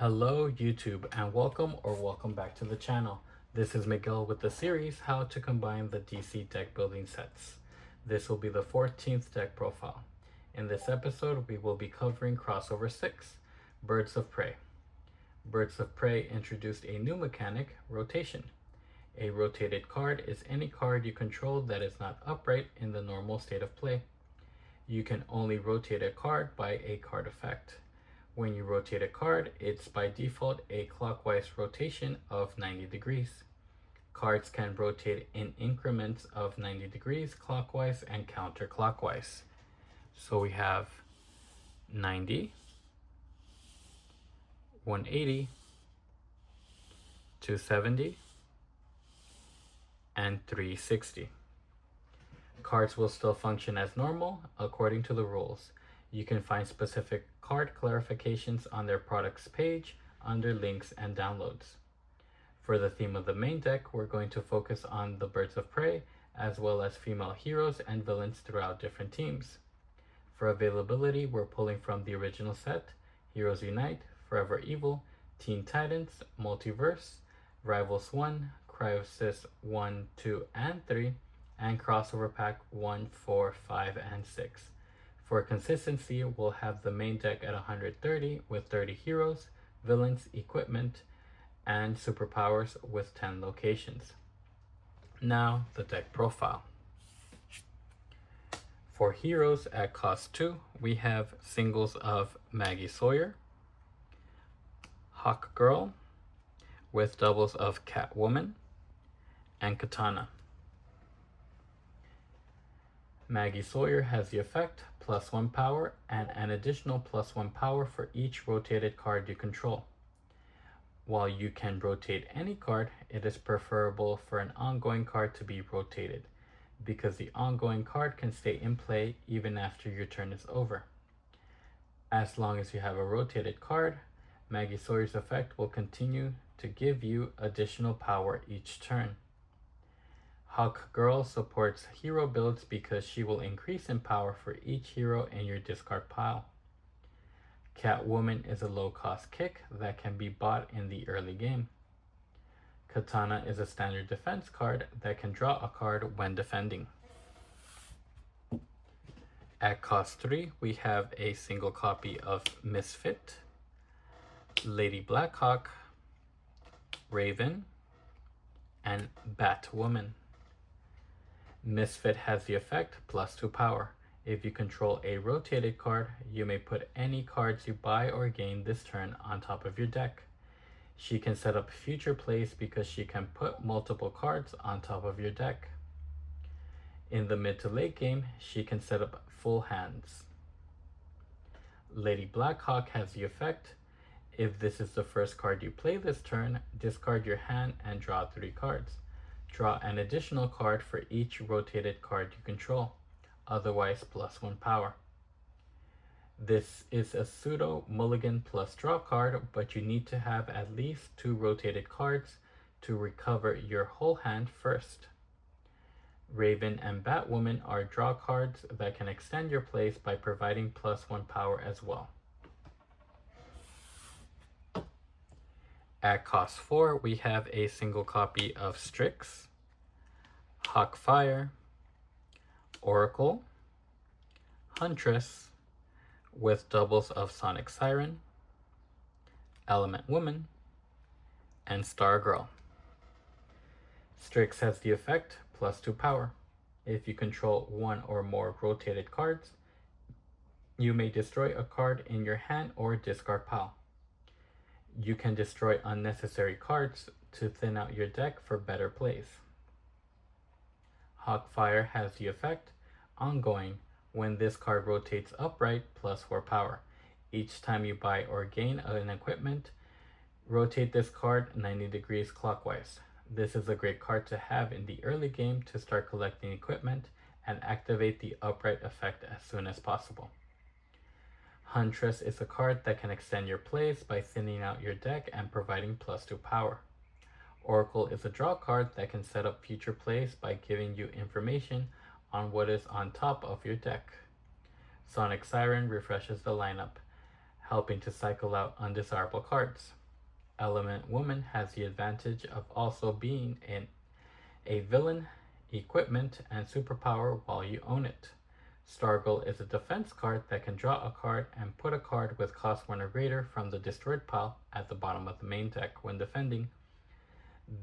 Hello YouTube and welcome back to the channel. This is Miguel with the series How to Combine the DC Deck Building Sets. This will be the 14th deck profile. In this episode we will be covering crossover 6, Birds of Prey. Birds of Prey introduced a new mechanic, rotation. A rotated card is any card you control that is not upright in the normal state of play. You can only rotate a card by a card effect. When you rotate a card, it's by default a clockwise rotation of 90 degrees. Cards can rotate in increments of 90 degrees clockwise and counterclockwise. So we have 90, 180, 270, and 360. Cards will still function as normal according to the rules. You can find specific card clarifications on their products page under links and downloads. For the theme of the main deck, we're going to focus on the Birds of Prey, as well as female heroes and villains throughout different teams. For availability, we're pulling from the original set, Heroes Unite, Forever Evil, Teen Titans, Multiverse, Rivals 1, Crisis 1, 2, and 3, and Crossover Pack 1, 4, 5, and 6. For consistency, we'll have the main deck at 130 with 30 heroes, villains, equipment, and superpowers with 10 locations. Now, the deck profile. For heroes at cost 2, we have singles of Maggie Sawyer, Hawk Girl, with doubles of Catwoman, and Katana. Maggie Sawyer has the effect +1 power and an additional +1 power for each rotated card you control. While you can rotate any card, it is preferable for an ongoing card to be rotated, because the ongoing card can stay in play even after your turn is over. As long as you have a rotated card, Maggie Sawyer's effect will continue to give you additional power each turn. Hawk Girl supports hero builds because she will increase in power for each hero in your discard pile. Catwoman is a low-cost kick that can be bought in the early game. Katana is a standard defense card that can draw a card when defending. At cost 3, we have a single copy of Misfit, Lady Blackhawk, Raven, and Batwoman. Misfit has the effect +2 power. If you control a rotated card, you may put any cards you buy or gain this turn on top of your deck. She can set up future plays because she can put multiple cards on top of your deck. In the mid to late game, she can set up full hands. Lady Blackhawk has the effect, if this is the first card you play this turn, discard your hand and draw 3 cards. Draw an additional card for each rotated card you control, otherwise +1 power. This is a pseudo mulligan plus draw card, but you need to have at least 2 rotated cards to recover your whole hand first. Raven and Batwoman are draw cards that can extend your plays by providing +1 power as well. At cost 4, we have a single copy of Strix, Hawkfire, Oracle, Huntress, with doubles of Sonic Siren, Element Woman, and Stargirl. Strix has the effect +2 power. If you control 1 or more rotated cards, you may destroy a card in your hand or discard pile. You can destroy unnecessary cards to thin out your deck for better plays. Hawkfire has the effect ongoing. When this card rotates upright, +4 power. Each time you buy or gain an equipment, rotate this card 90 degrees clockwise. This is a great card to have in the early game to start collecting equipment and activate the upright effect as soon as possible. Huntress is a card that can extend your plays by thinning out your deck and providing +2 power. Oracle is a draw card that can set up future plays by giving you information on what is on top of your deck. Sonic Siren refreshes the lineup. helping to cycle out undesirable cards. Element Woman has the advantage of also being a villain, equipment, and superpower while you own it. Stargirl is a defense card that can draw a card and put a card with cost 1 or greater from the destroyed pile at the bottom of the main deck when defending.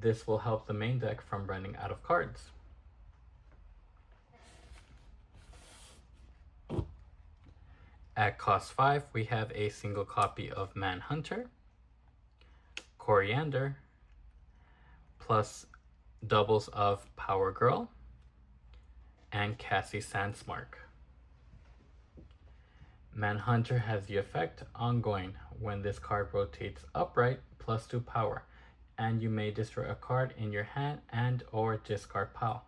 This will help the main deck from running out of cards. At cost 5, we have a single copy of Manhunter, Coriander, plus doubles of Power Girl, and Cassie Sandsmark. Manhunter has the effect ongoing when this card rotates upright plus 2 power, and you may destroy a card in your hand and or discard pile.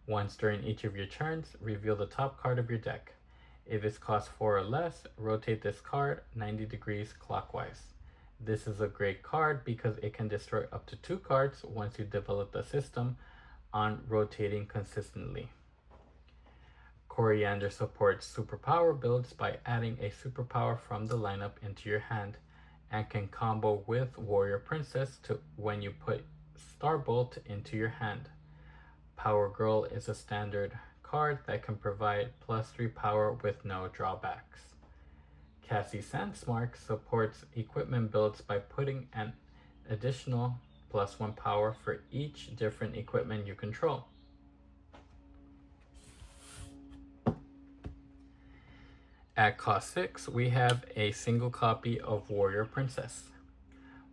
Once during each of your turns, reveal the top card of your deck. If it's cost 4 or less, rotate this card 90 degrees clockwise. This is a great card because it can destroy up to 2 cards once you develop the system on rotating consistently. Coriander supports superpower builds by adding a superpower from the lineup into your hand, and can combo with Warrior Princess to when you put Starbolt into your hand. Power Girl is a standard card that can provide plus 3 power with no drawbacks. Cassie Sandsmark supports equipment builds by putting an additional plus 1 power for each different equipment you control. At cost 6, we have a single copy of Warrior Princess.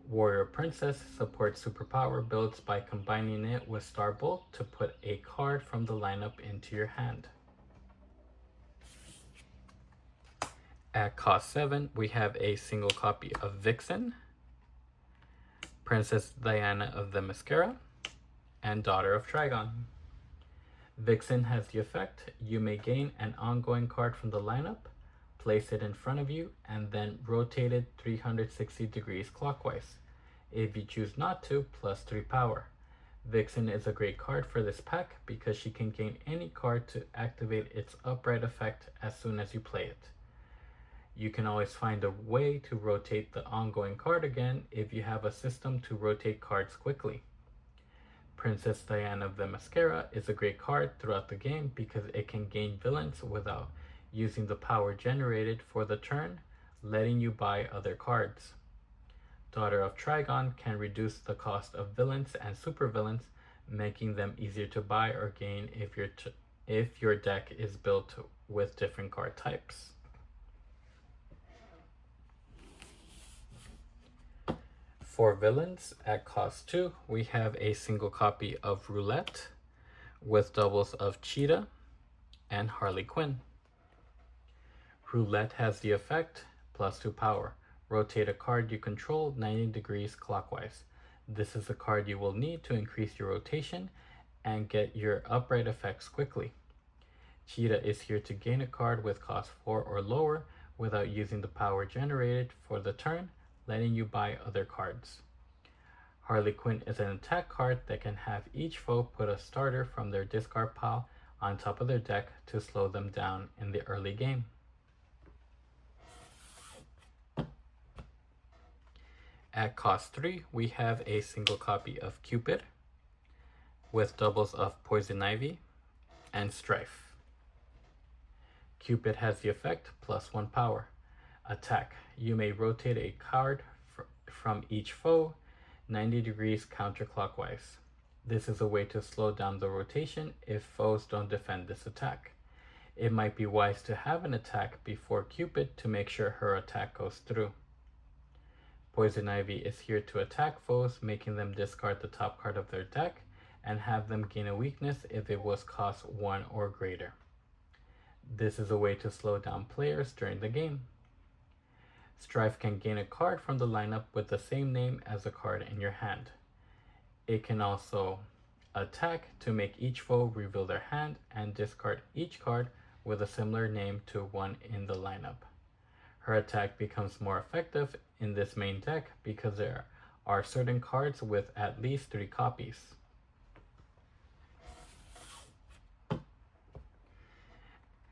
Warrior Princess supports superpower builds by combining it with Starbolt to put a card from the lineup into your hand. At cost 7, we have a single copy of Vixen, Princess Diana of the Mascara, and Daughter of Trigon. Vixen has the effect, you may gain an ongoing card from the lineup, place it in front of you, and then rotate it 360 degrees clockwise. If you choose not to, plus 3 power. Vixen is a great card for this pack because she can gain any card to activate its upright effect as soon as you play it. You can always find a way to rotate the ongoing card again if you have a system to rotate cards quickly. Princess Diana of the Mascara is a great card throughout the game because it can gain villains without using the power generated for the turn, letting you buy other cards. Daughter of Trigon can reduce the cost of villains and supervillains, making them easier to buy or gain if your deck is built with different card types. For villains, at cost 2, we have a single copy of Roulette with doubles of Cheetah and Harley Quinn. Roulette has the effect, plus 2 power. Rotate a card you control 90 degrees clockwise. This is a card you will need to increase your rotation and get your upright effects quickly. Cheetah is here to gain a card with cost 4 or lower without using the power generated for the turn, letting you buy other cards. Harley Quinn is an attack card that can have each foe put a starter from their discard pile on top of their deck to slow them down in the early game. At cost 3, we have a single copy of Cupid with doubles of Poison Ivy and Strife. Cupid has the effect, plus 1 power. Attack. You may rotate a card from each foe 90 degrees counterclockwise. This is a way to slow down the rotation if foes don't defend this attack. It might be wise to have an attack before Cupid to make sure her attack goes through. Poison Ivy is here to attack foes, making them discard the top card of their deck and have them gain a weakness if it was cost 1 or greater. This is a way to slow down players during the game. Strife can gain a card from the lineup with the same name as a card in your hand. It can also attack to make each foe reveal their hand and discard each card with a similar name to one in the lineup. Her attack becomes more effective in this main deck because there are certain cards with at least 3 copies.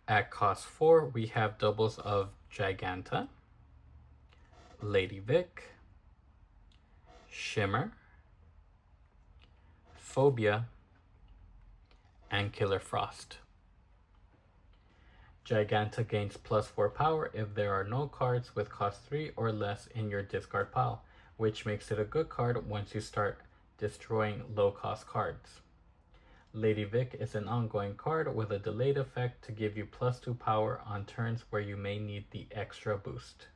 At cost 4, we have doubles of Giganta, Lady Vic, Shimmer, Phobia, and Killer Frost. Giganta gains +4 power if there are no cards with cost 3 or less in your discard pile, which makes it a good card once you start destroying low cost cards. Lady Vic is an ongoing card with a delayed effect to give you +2 power on turns where you may need the extra boost.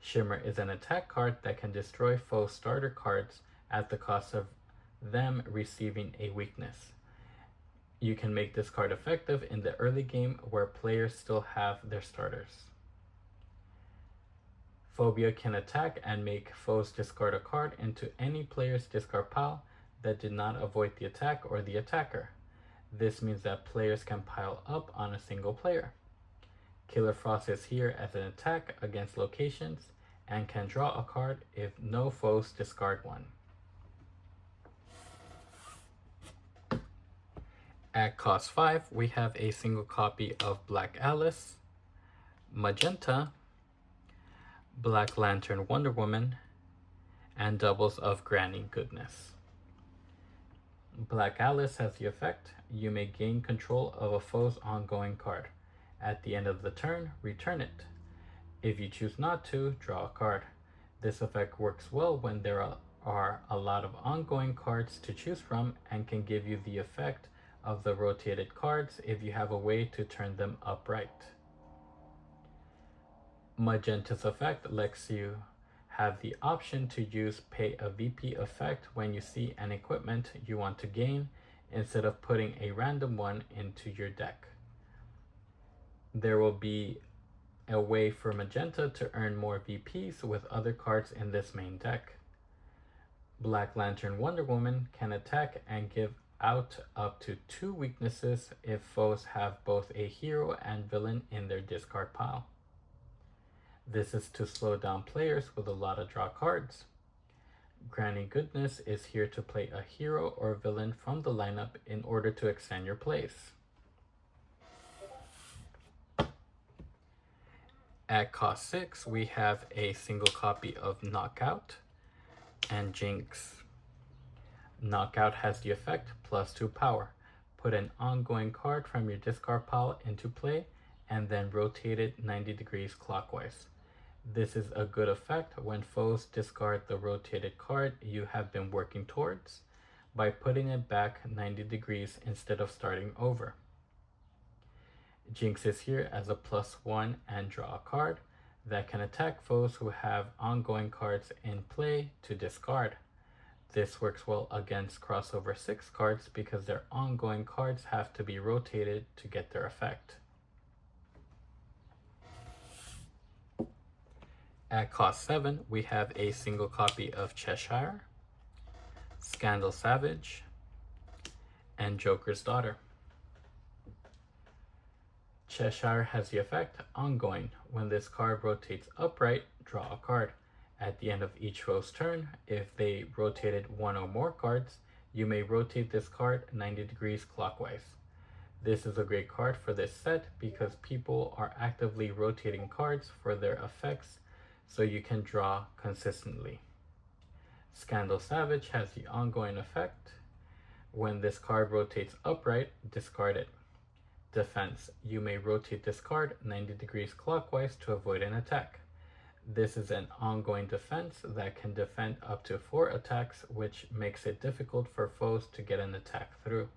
Shimmer is an attack card that can destroy foe starter cards at the cost of them receiving a weakness. You can make this card effective in the early game where players still have their starters. Phobia can attack and make foes discard a card into any player's discard pile that did not avoid the attack or the attacker. This means that players can pile up on a single player. Killer Frost is here as an attack against locations and can draw a card if no foes discard one. At cost 5, we have a single copy of Black Alice, Magenta, Black Lantern Wonder Woman, and doubles of Granny Goodness. Black Alice has the effect, you may gain control of a foe's ongoing card. At the end of the turn, return it. If you choose not to, draw a card. This effect works well when there are a lot of ongoing cards to choose from and can give you the effect of the rotated cards if you have a way to turn them upright. Magenta's effect lets you have the option to use pay a VP effect when you see an equipment you want to gain instead of putting a random one into your deck. There will be a way for Magenta to earn more VPs with other cards in this main deck. Black Lantern Wonder Woman can attack and give out up to 2 weaknesses if foes have both a hero and villain in their discard pile. This is to slow down players with a lot of draw cards. Granny Goodness is here to play a hero or villain from the lineup in order to extend your plays. At cost 6, we have a single copy of Knockout and Jinx. Knockout has the effect +2 power. Put an ongoing card from your discard pile into play and then rotate it 90 degrees clockwise. This is a good effect when foes discard the rotated card you have been working towards by putting it back 90 degrees instead of starting over. Jinx is here as a +1 and draw a card that can attack foes who have ongoing cards in play to discard. This works well against crossover 6 cards because their ongoing cards have to be rotated to get their effect. At cost 7, we have a single copy of Cheshire, Scandal Savage, and Joker's Daughter. Cheshire has the effect ongoing. When this card rotates upright, draw a card. At the end of each foe's turn, if they rotated 1 or more cards, you may rotate this card 90 degrees clockwise. This is a great card for this set because people are actively rotating cards for their effects, so you can draw consistently. Scandal Savage has the ongoing effect. When this card rotates upright, discard it. Defense. You may rotate this card 90 degrees clockwise to avoid an attack. This is an ongoing defense that can defend up to 4 attacks, which makes it difficult for foes to get an attack through.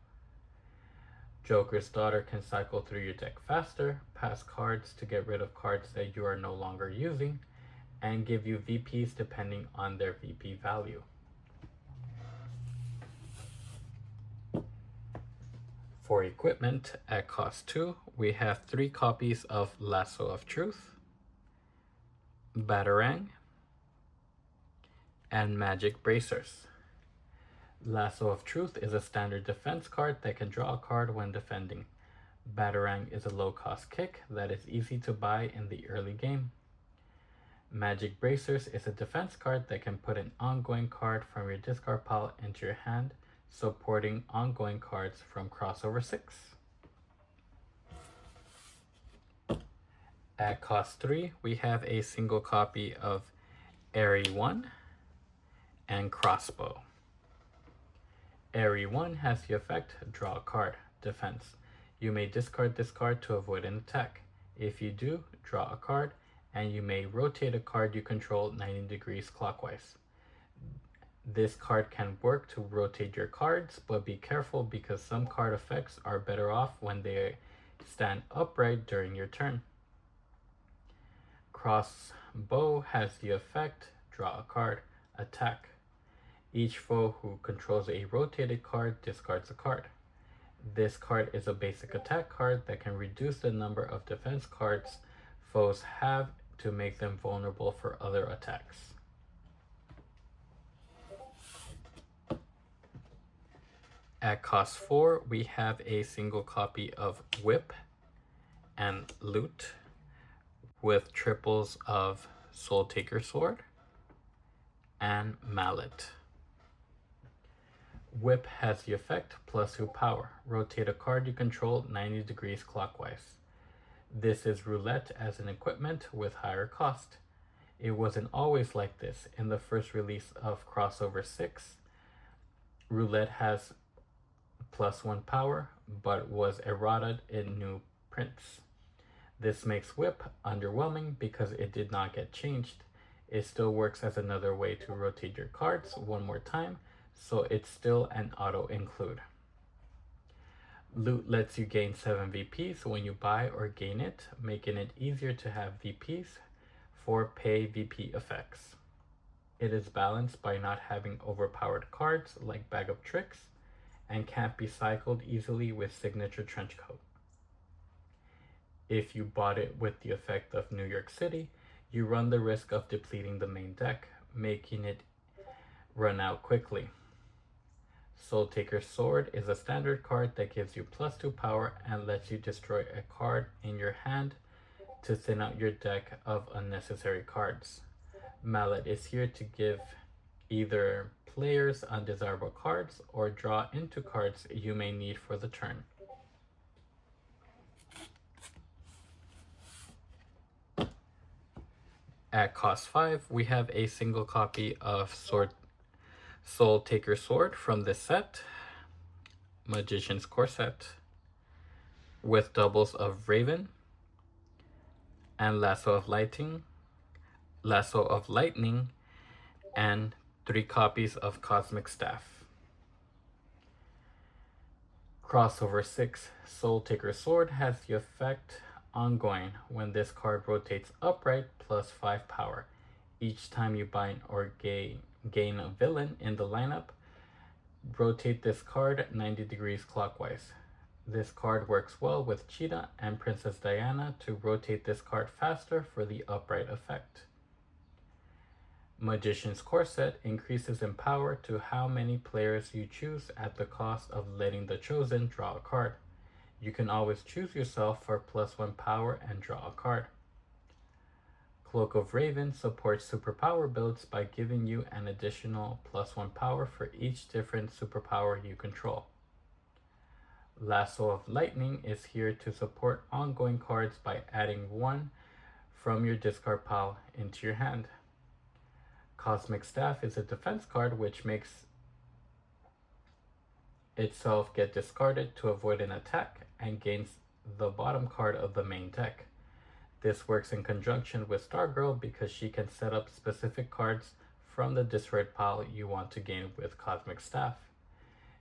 Joker's Daughter can cycle through your deck faster, pass cards to get rid of cards that you are no longer using, and give you VPs depending on their VP value. For equipment, at cost 2, we have 3 copies of Lasso of Truth, Batarang, and Magic Bracers. Lasso of Truth is a standard defense card that can draw a card when defending. Batarang is a low-cost kick that is easy to buy in the early game. Magic Bracers is a defense card that can put an ongoing card from your discard pile into your hand, supporting ongoing cards from crossover 6. At cost 3, we have a single copy of Airy 1, and Crossbow. Airy 1 has the effect, draw a card, defense. You may discard this card to avoid an attack. If you do, draw a card, and you may rotate a card you control 90 degrees clockwise. This card can work to rotate your cards, but be careful because some card effects are better off when they stand upright during your turn. Crossbow has the effect, draw a card, attack. Each foe who controls a rotated card discards a card. This card is a basic attack card that can reduce the number of defense cards foes have to make them vulnerable for other attacks. At cost 4, we have a single copy of Whip and Loot with triples of Soul Taker Sword and Mallet. Whip has the effect +2 power. Rotate a card you control 90 degrees clockwise. This is roulette as an equipment with higher cost. It wasn't always like this. In the first release of Crossover 6, roulette has +1 power, but was errated in new prints. This makes Whip underwhelming because it did not get changed. It still works as another way to rotate your cards one more time, so it's still an auto include. Loot lets you gain 7 VPs when you buy or gain it, making it easier to have VPs for pay VP effects. It is balanced by not having overpowered cards like Bag of Tricks and can't be cycled easily with Signature Trenchcoat. If you bought it with the effect of New York City, you run the risk of depleting the main deck, making it run out quickly. Soul Taker Sword is a standard card that gives you +2 power and lets you destroy a card in your hand to thin out your deck of unnecessary cards. Mallet is here to give either players undesirable cards or draw into cards you may need for the turn. At cost 5, we have a single copy of Soul Taker Sword from this set, Magician's Corset, with doubles of Raven and Lasso of Lightning, and 3 copies of Cosmic Staff. Crossover 6 Soul Taker Sword has the effect ongoing when this card rotates upright +5 power. Each time you bind or gain a villain in the lineup, rotate this card 90 degrees clockwise. This card works well with Cheetah and Princess Diana to rotate this card faster for the upright effect. Magician's Corset increases in power to how many players you choose at the cost of letting the chosen draw a card. You can always choose yourself for +1 power and draw a card. Cloak of Raven supports superpower builds by giving you an additional +1 power for each different superpower you control. Lasso of Lightning is here to support ongoing cards by adding 1 from your discard pile into your hand. Cosmic Staff is a defense card which makes itself get discarded to avoid an attack and gains the bottom card of the main deck. This works in conjunction with Stargirl because she can set up specific cards from the discard pile you want to gain with Cosmic Staff.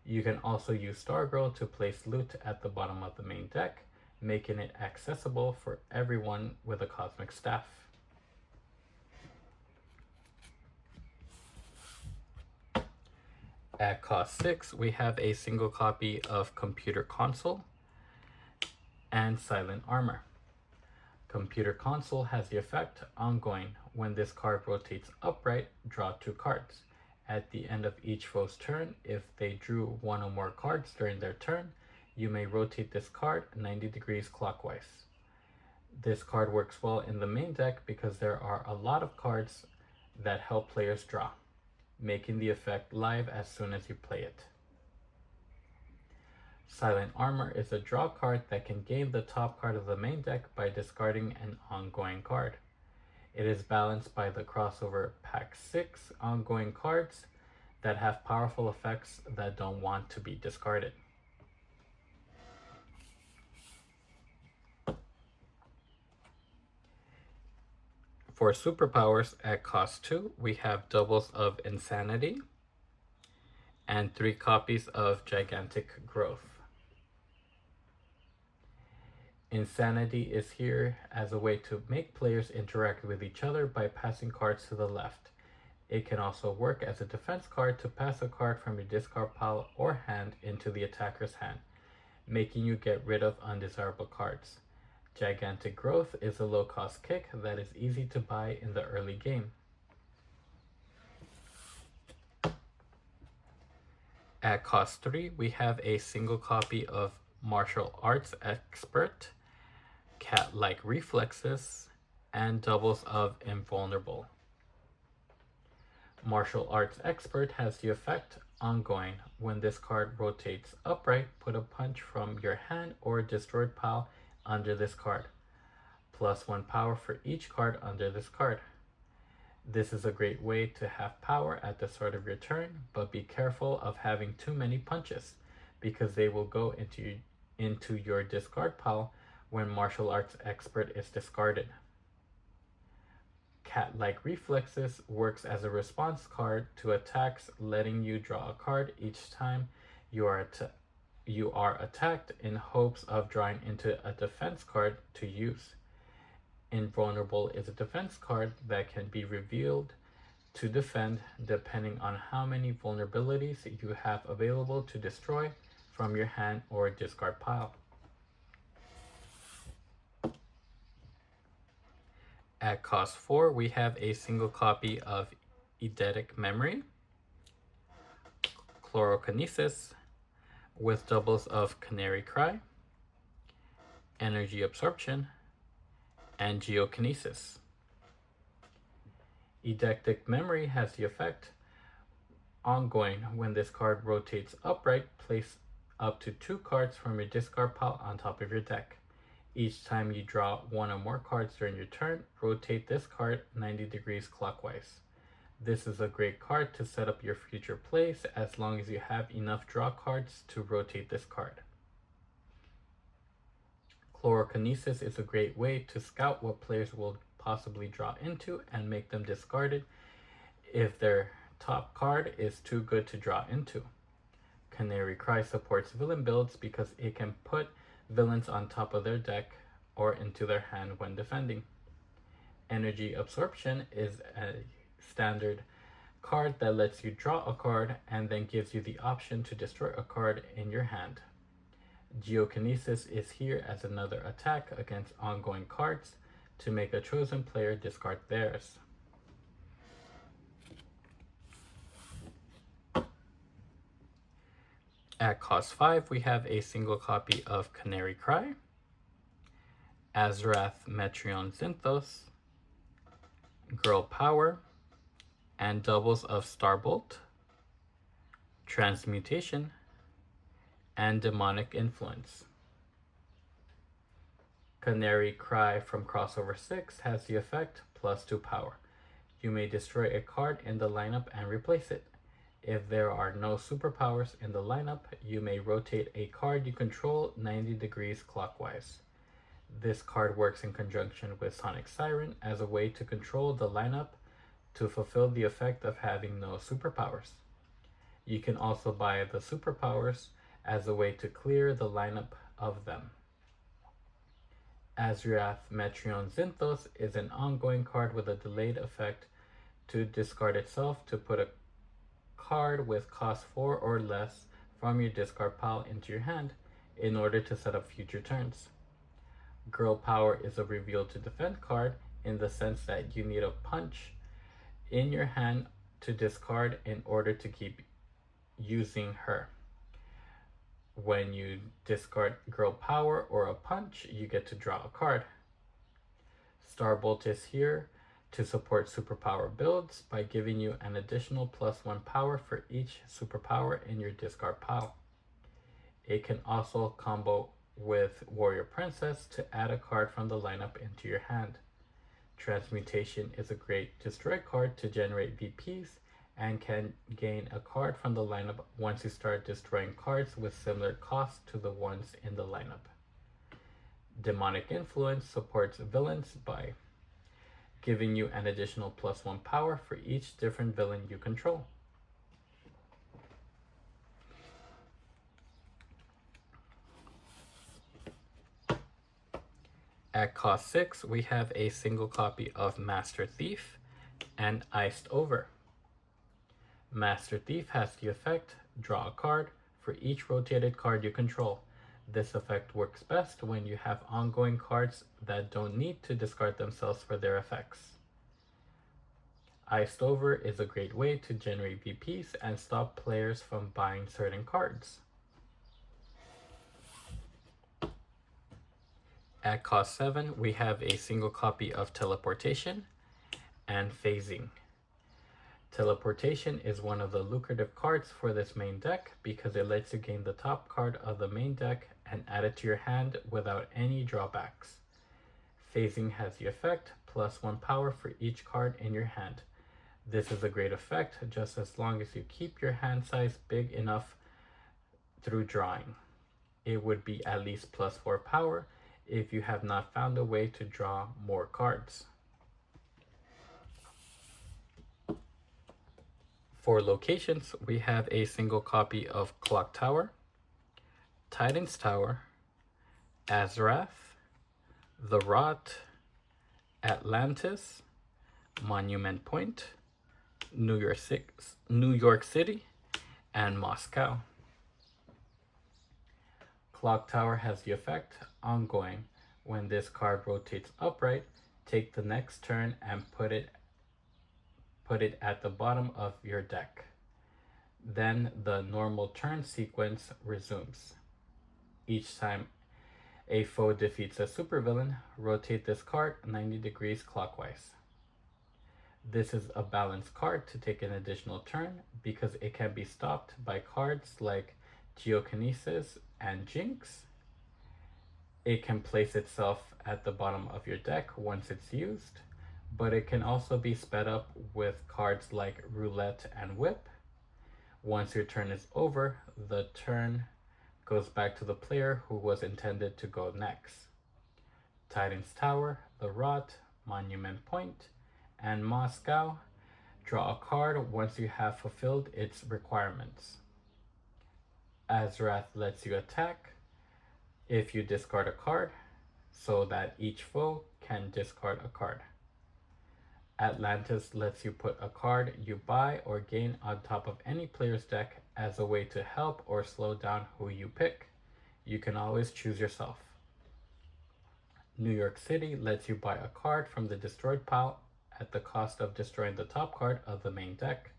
You can also use Stargirl to place loot at the bottom of the main deck, making it accessible for everyone with a Cosmic Staff. At cost 6, we have a single copy of Computer Console and Silent Armor. Computer Console has the effect ongoing. When this card rotates upright, draw 2 cards. At the end of each foe's turn, if they drew 1 or more cards during their turn, you may rotate this card 90 degrees clockwise. This card works well in the main deck because there are a lot of cards that help players draw, making the effect live as soon as you play it. Silent Armor is a draw card that can gain the top card of the main deck by discarding an ongoing card. It is balanced by the crossover pack 6 ongoing cards that have powerful effects that don't want to be discarded. For superpowers at cost 2, we have doubles of Insanity and 3 copies of Gigantic Growth. Insanity is here as a way to make players interact with each other by passing cards to the left. It can also work as a defense card to pass a card from your discard pile or hand into the attacker's hand, making you get rid of undesirable cards. Gigantic Growth is a low-cost kick that is easy to buy in the early game. At cost 3, we have a single copy of Martial Arts Expert, Cat-like Reflexes, and doubles of Invulnerable. Martial Arts Expert has the effect ongoing. When this card rotates upright, put a punch from your hand or destroyed pile under this card. +1 power for each card under this card. This is a great way to have power at the start of your turn, but be careful of having too many punches because they will go into your discard pile when Martial Arts Expert is discarded. Cat-like Reflexes works as a response card to attacks, letting you draw a card each time you are attacked in hopes of drawing into a defense card to use. Invulnerable is a defense card that can be revealed to defend depending on how many vulnerabilities you have available to destroy from your hand or discard pile. At cost 4, we have a single copy of Eidetic Memory, Chlorokinesis, with doubles of Canary Cry, Energy Absorption, and Geokinesis. Eidetic Memory has the effect ongoing. When this card rotates upright, place up to 2 cards from your discard pile on top of your deck. Each time you draw 1 or more cards during your turn, rotate this card 90 degrees clockwise. This is a great card to set up your future plays as long as you have enough draw cards to rotate this card. Chlorokinesis is a great way to scout what players will possibly draw into and make them discarded if their top card is too good to draw into. Canary Cry supports villain builds because it can put villains on top of their deck or into their hand when defending. Energy Absorption is a standard card that lets you draw a card and then gives you the option to destroy a card in your hand. Geokinesis is here as another attack against ongoing cards to make a chosen player discard theirs. At cost 5, we have a single copy of Canary Cry, Azrath Metreon Zinthos, Girl Power, and doubles of Starbolt, Transmutation, and Demonic Influence. Canary Cry from crossover 6 has the effect +2 power. You may destroy a card in the lineup and replace it. If there are no superpowers in the lineup, you may rotate a card you control 90 degrees clockwise. This card works in conjunction with Sonic Siren as a way to control the lineup to fulfill the effect of having no superpowers. You can also buy the superpowers as a way to clear the lineup of them. Azrath Metreon Zinthos is an ongoing card with a delayed effect to discard itself to put a card with cost 4 or less from your discard pile into your hand in order to set up future turns. Girl Power is a reveal to defend card in the sense that you need a punch in your hand to discard in order to keep using her. When you discard Girl Power or a punch, you get to draw a card. Starbolt is here to support superpower builds by giving you an additional +1 power for each superpower in your discard pile. It can also combo with Warrior Princess to add a card from the lineup into your hand. Transmutation is a great destroy card to generate VPs and can gain a card from the lineup once you start destroying cards with similar costs to the ones in the lineup. Demonic Influence supports villains by giving you an additional +1 power for each different villain you control. At cost 6, we have a single copy of Master Thief and Iced Over. Master Thief has the effect, draw a card for each rotated card you control. This effect works best when you have ongoing cards that don't need to discard themselves for their effects. Iced Over is a great way to generate VPs and stop players from buying certain cards. At cost 7, we have a single copy of Teleportation and Phasing. Teleportation is one of the lucrative cards for this main deck because it lets you gain the top card of the main deck and add it to your hand without any drawbacks. Phasing has the effect, +1 power for each card in your hand. This is a great effect just as long as you keep your hand size big enough through drawing. It would be at least +4 power if you have not found a way to draw more cards. For locations, we have a single copy of Clock Tower, Titan's Tower, Azrath, The Rot, Atlantis, Monument Point, New York City, and Moscow. Clock Tower has the effect, ongoing. When this card rotates upright, take the next turn and put it at the bottom of your deck. Then the normal turn sequence resumes. Each time a foe defeats a supervillain, rotate this card 90 degrees clockwise. This is a balanced card to take an additional turn because it can be stopped by cards like Geokinesis and Jinx. It can place itself at the bottom of your deck once it's used, but it can also be sped up with cards like Roulette and Whip. Once your turn is over, the turn goes back to the player who was intended to go next. Titan's Tower, The Rot, Monument Point, and Moscow draw a card once you have fulfilled its requirements. Azrath lets you attack if you discard a card, so that each foe can discard a card. Atlantis lets you put a card you buy or gain on top of any player's deck as a way to help or slow down who you pick. You can always choose yourself. New York City lets you buy a card from the destroyed pile at the cost of destroying the top card of the main deck.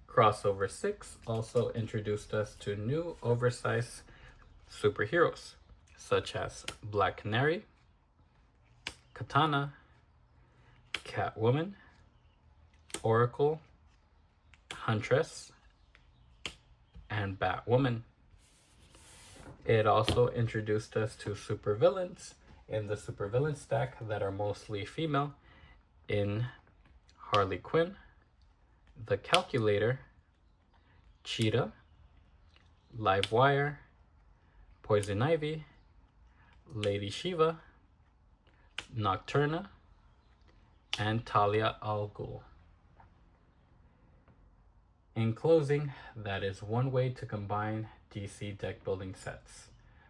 Crossover 6 also introduced us to new oversized superheroes, such as Black Canary, Katana, Catwoman, Oracle, Huntress, and Batwoman. It also introduced us to supervillains in the supervillain stack that are mostly female in Harley Quinn, The Calculator, Cheetah, Livewire, Poison Ivy, Lady Shiva, Nocturna, and Talia al Ghul. In closing, that is one way to combine DC deck building sets.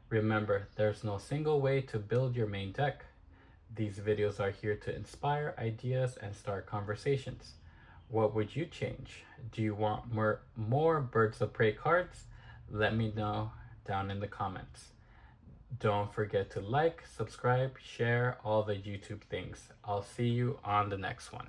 Remember, there's no single way to build your main deck. These videos are here to inspire ideas and start conversations. What would you change? Do you want more Birds of Prey cards? Let me know down in the comments. Don't forget to like, subscribe, share all the YouTube things. I'll see you on the next one.